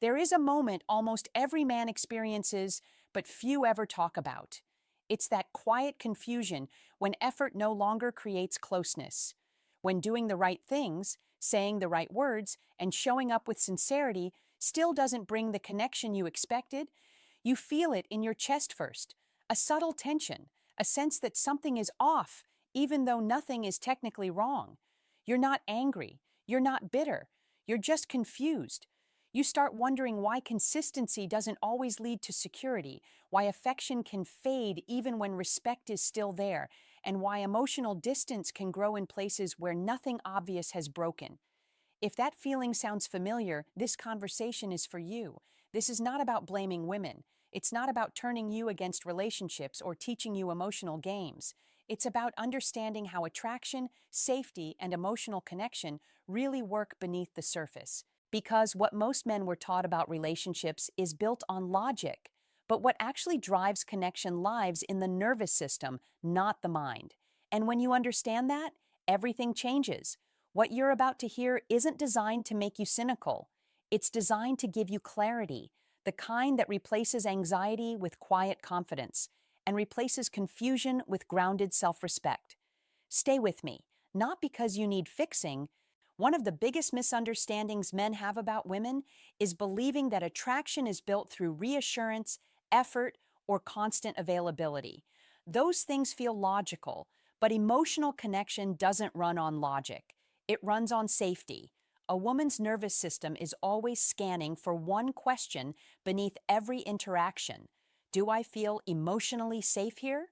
There is a moment almost every man experiences, but few ever talk about. It's that quiet confusion when effort no longer creates closeness. When doing the right things, saying the right words, and showing up with sincerity still doesn't bring the connection you expected, you feel it in your chest first. A subtle tension, a sense that something is off, even though nothing is technically wrong. You're not angry, you're not bitter, you're just confused. You start wondering why consistency doesn't always lead to security, why affection can fade even when respect is still there, and why emotional distance can grow in places where nothing obvious has broken. If that feeling sounds familiar, this conversation is for you. This is not about blaming women. It's not about turning you against relationships or teaching you emotional games. It's about understanding how attraction, safety, and emotional connection really work beneath the surface. Because what most men were taught about relationships is built on logic. But what actually drives connection lives in the nervous system, not the mind. And when you understand that, everything changes. What you're about to hear isn't designed to make you cynical. It's designed to give you clarity, the kind that replaces anxiety with quiet confidence and replaces confusion with grounded self-respect. Stay with me, not because you need fixing. One of the biggest misunderstandings men have about women is believing that attraction is built through reassurance, effort, or constant availability. Those things feel logical, but emotional connection doesn't run on logic. It runs on safety. A woman's nervous system is always scanning for one question beneath every interaction. Do I feel emotionally safe here?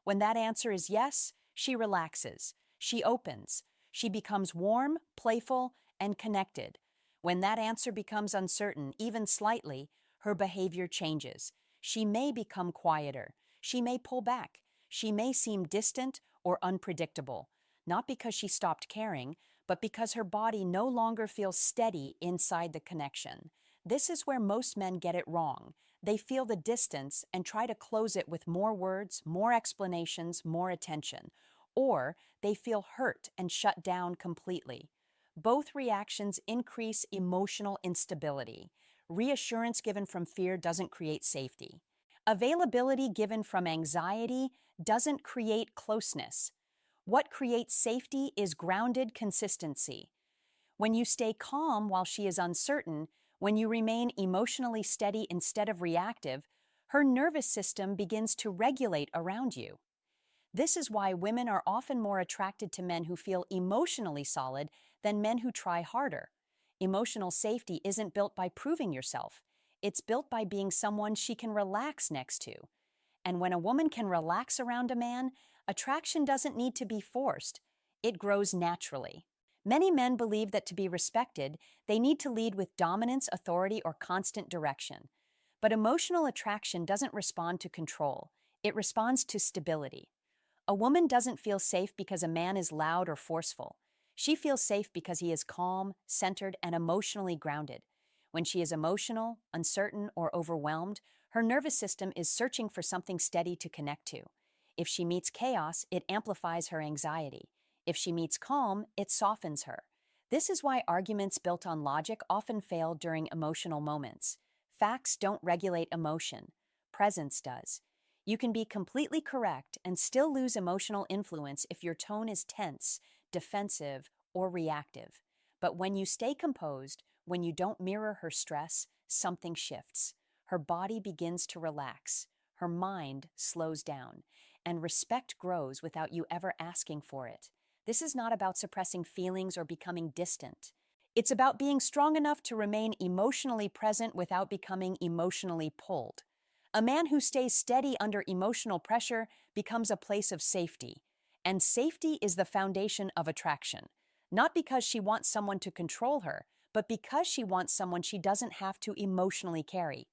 When that answer is yes, she relaxes. She opens. She becomes warm, playful, and connected. When that answer becomes uncertain, even slightly, her behavior changes. She may become quieter. She may pull back. She may seem distant or unpredictable, not because she stopped caring, but because her body no longer feels steady inside the connection. This is where most men get it wrong. They feel the distance and try to close it with more words, more explanations, more attention. Or they feel hurt and shut down completely. Both reactions increase emotional instability. Reassurance given from fear doesn't create safety. Availability given from anxiety doesn't create closeness. What creates safety is grounded consistency. When you stay calm while she is uncertain, when you remain emotionally steady instead of reactive, her nervous system begins to regulate around you. This is why women are often more attracted to men who feel emotionally solid than men who try harder. Emotional safety isn't built by proving yourself. It's built by being someone she can relax next to. And when a woman can relax around a man, attraction doesn't need to be forced. It grows naturally. Many men believe that to be respected, they need to lead with dominance, authority, or constant direction. But emotional attraction doesn't respond to control. It responds to stability. A woman doesn't feel safe because a man is loud or forceful. She feels safe because he is calm, centered, and emotionally grounded. When she is emotional, uncertain, or overwhelmed, her nervous system is searching for something steady to connect to. If she meets chaos, it amplifies her anxiety. If she meets calm, it softens her. This is why arguments built on logic often fail during emotional moments. Facts don't regulate emotion. Presence does. You can be completely correct and still lose emotional influence if your tone is tense, defensive, or reactive. But when you stay composed, when you don't mirror her stress, something shifts. Her body begins to relax. Her mind slows down. And respect grows without you ever asking for it. This is not about suppressing feelings or becoming distant. It's about being strong enough to remain emotionally present without becoming emotionally pulled. A man who stays steady under emotional pressure becomes a place of safety. And safety is the foundation of attraction. Not because she wants someone to control her, but because she wants someone she doesn't have to emotionally carry.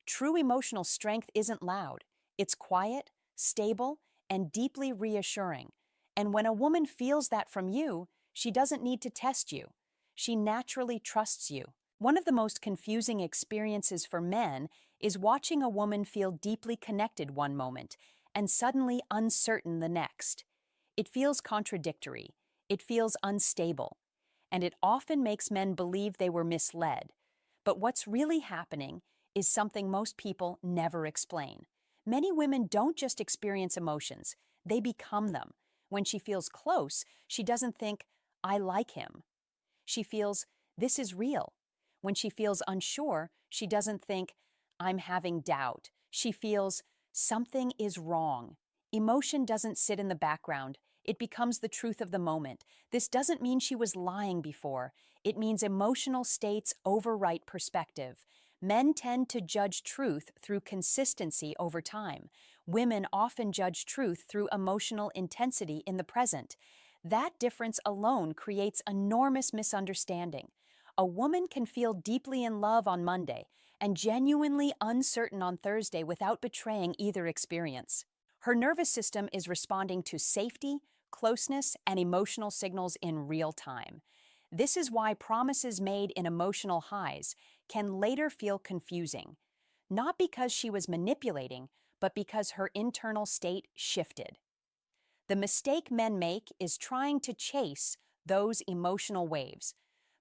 True emotional strength isn't loud. It's quiet, stable, and deeply reassuring. And when a woman feels that from you, she doesn't need to test you. She naturally trusts you. One of the most confusing experiences for men is watching a woman feel deeply connected one moment and suddenly uncertain the next. It feels contradictory. It feels unstable. And it often makes men believe they were misled. But what's really happening is something most people never explain. Many women don't just experience emotions, they become them. When she feels close, she doesn't think, I like him. She feels, this is real. When she feels unsure, she doesn't think, I'm having doubt. She feels, something is wrong. Emotion doesn't sit in the background. It becomes the truth of the moment. This doesn't mean she was lying before. It means emotional states overwrite perspective. Men tend to judge truth through consistency over time. Women often judge truth through emotional intensity in the present. That difference alone creates enormous misunderstanding. A woman can feel deeply in love on Monday and genuinely uncertain on Thursday without betraying either experience. Her nervous system is responding to safety, closeness, and emotional signals in real time. This is why promises made in emotional highs can later feel confusing, not because she was manipulating, but because her internal state shifted. The mistake men make is trying to chase those emotional waves.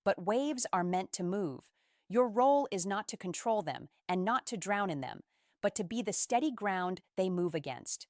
But waves are meant to move. Your role is not to control them and not to drown in them, but to be the steady ground they move against.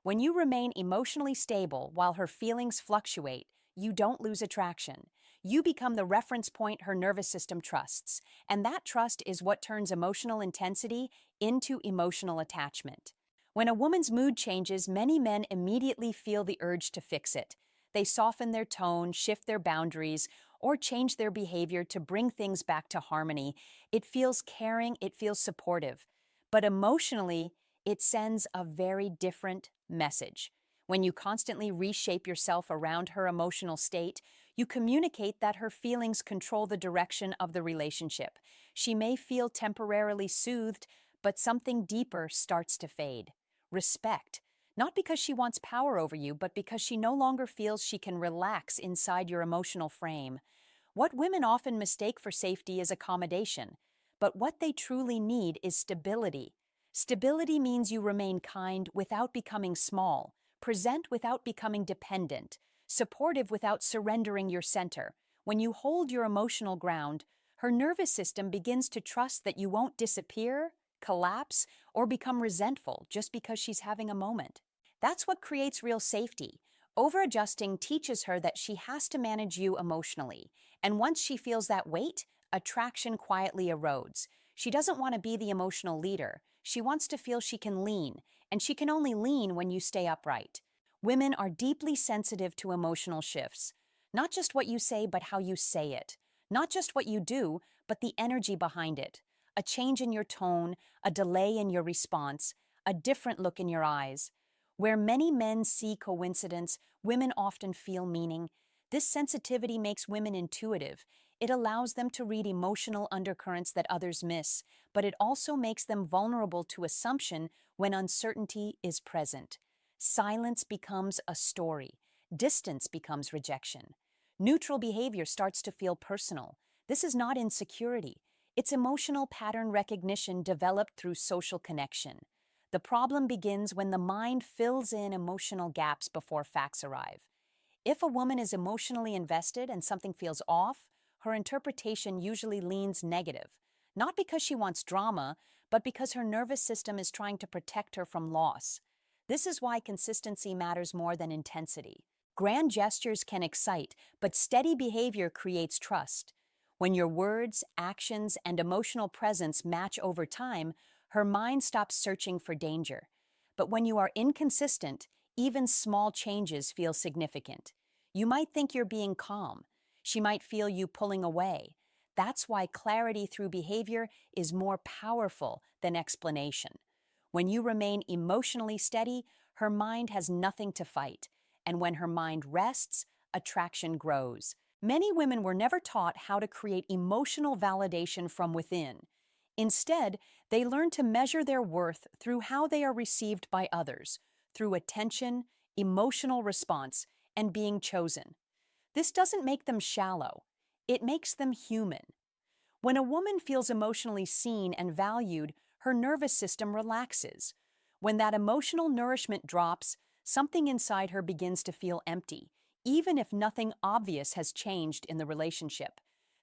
When you remain emotionally stable while her feelings fluctuate, you don't lose attraction. You become the reference point her nervous system trusts, and that trust is what turns emotional intensity into emotional attachment. When a woman's mood changes, many men immediately feel the urge to fix it. They soften their tone, shift their boundaries, or change their behavior to bring things back to harmony. It feels caring, it feels supportive. But emotionally, it sends a very different message. When you constantly reshape yourself around her emotional state, you communicate that her feelings control the direction of the relationship. She may feel temporarily soothed, but something deeper starts to fade. Respect. Not because she wants power over you, but because she no longer feels she can relax inside your emotional frame. What women often mistake for safety is accommodation, but what they truly need is stability. Stability means you remain kind without becoming small, present without becoming dependent, supportive without surrendering your center. When you hold your emotional ground, her nervous system begins to trust that you won't disappear, collapse, or become resentful just because she's having a moment. That's what creates real safety. Over-adjusting teaches her that she has to manage you emotionally, and once she feels that weight, attraction quietly erodes. She doesn't want to be the emotional leader. She wants to feel she can lean, and she can only lean when you stay upright. Women are deeply sensitive to emotional shifts. Not just what you say, but how you say it. Not just what you do, but the energy behind it. A change in your tone, a delay in your response, a different look in your eyes. Where many men see coincidence, women often feel meaning. This sensitivity makes women intuitive. It allows them to read emotional undercurrents that others miss, but it also makes them vulnerable to assumption when uncertainty is present. Silence becomes a story. Distance becomes rejection. Neutral behavior starts to feel personal. This is not insecurity. It's emotional pattern recognition developed through social connection. The problem begins when the mind fills in emotional gaps before facts arrive. If a woman is emotionally invested and something feels off, her interpretation usually leans negative, not because she wants drama, but because her nervous system is trying to protect her from loss. This is why consistency matters more than intensity. Grand gestures can excite, but steady behavior creates trust. When your words, actions, and emotional presence match over time, her mind stops searching for danger. But when you are inconsistent, even small changes feel significant. You might think you're being calm. She might feel you pulling away. That's why clarity through behavior is more powerful than explanation. When you remain emotionally steady, her mind has nothing to fight. And when her mind rests, attraction grows. Many women were never taught how to create emotional validation from within. Instead, they learn to measure their worth through how they are received by others, through attention, emotional response, and being chosen. This doesn't make them shallow. It makes them human. When a woman feels emotionally seen and valued, her nervous system relaxes. When that emotional nourishment drops, something inside her begins to feel empty, even if nothing obvious has changed in the relationship.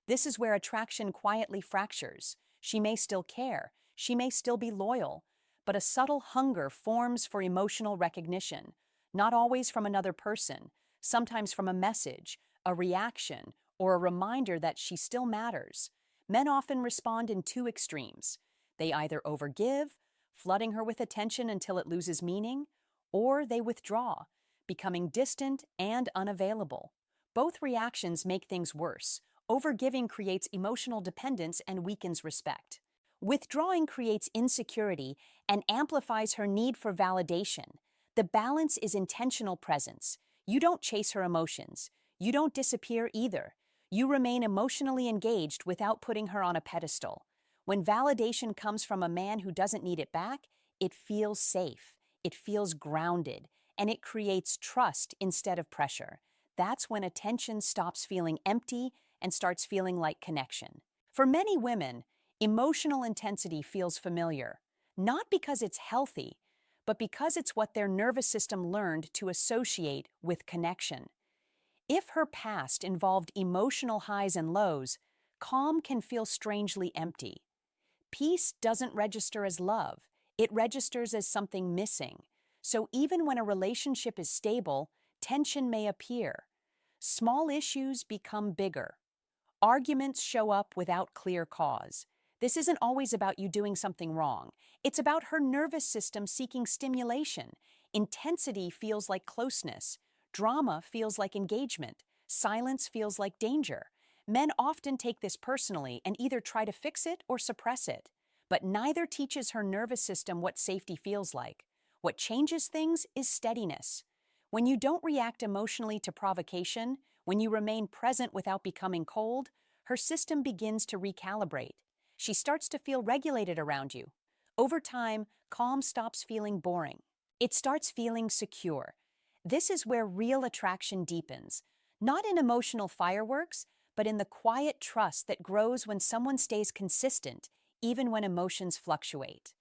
This is where attraction quietly fractures. She may still care, she may still be loyal, but a subtle hunger forms for emotional recognition, not always from another person, sometimes from a message, a reaction, or a reminder that she still matters. Men often respond in two extremes. They either overgive, flooding her with attention until it loses meaning, or they withdraw, becoming distant and unavailable. Both reactions make things worse. Overgiving creates emotional dependence and weakens respect. Withdrawing creates insecurity and amplifies her need for validation. The balance is intentional presence. You don't chase her emotions. You don't disappear either. You remain emotionally engaged without putting her on a pedestal. When validation comes from a man who doesn't need it back, it feels safe, it feels grounded, and it creates trust instead of pressure. That's when attention stops feeling empty and starts feeling like connection. For many women, emotional intensity feels familiar, not because it's healthy, but because it's what their nervous system learned to associate with connection. If her past involved emotional highs and lows, calm can feel strangely empty. Peace doesn't register as love, it registers as something missing. So even when a relationship is stable, tension may appear. Small issues become bigger. Arguments show up without clear cause. This isn't always about you doing something wrong. It's about her nervous system seeking stimulation. Intensity feels like closeness. Drama feels like engagement. Silence feels like danger. Men often take this personally and either try to fix it or suppress it. But neither teaches her nervous system what safety feels like. What changes things is steadiness. When you don't react emotionally to provocation, when you remain present without becoming cold, her system begins to recalibrate. She starts to feel regulated around you. Over time, calm stops feeling boring. It starts feeling secure. This is where real attraction deepens, not in emotional fireworks, but in the quiet trust that grows when someone stays consistent, even when emotions fluctuate.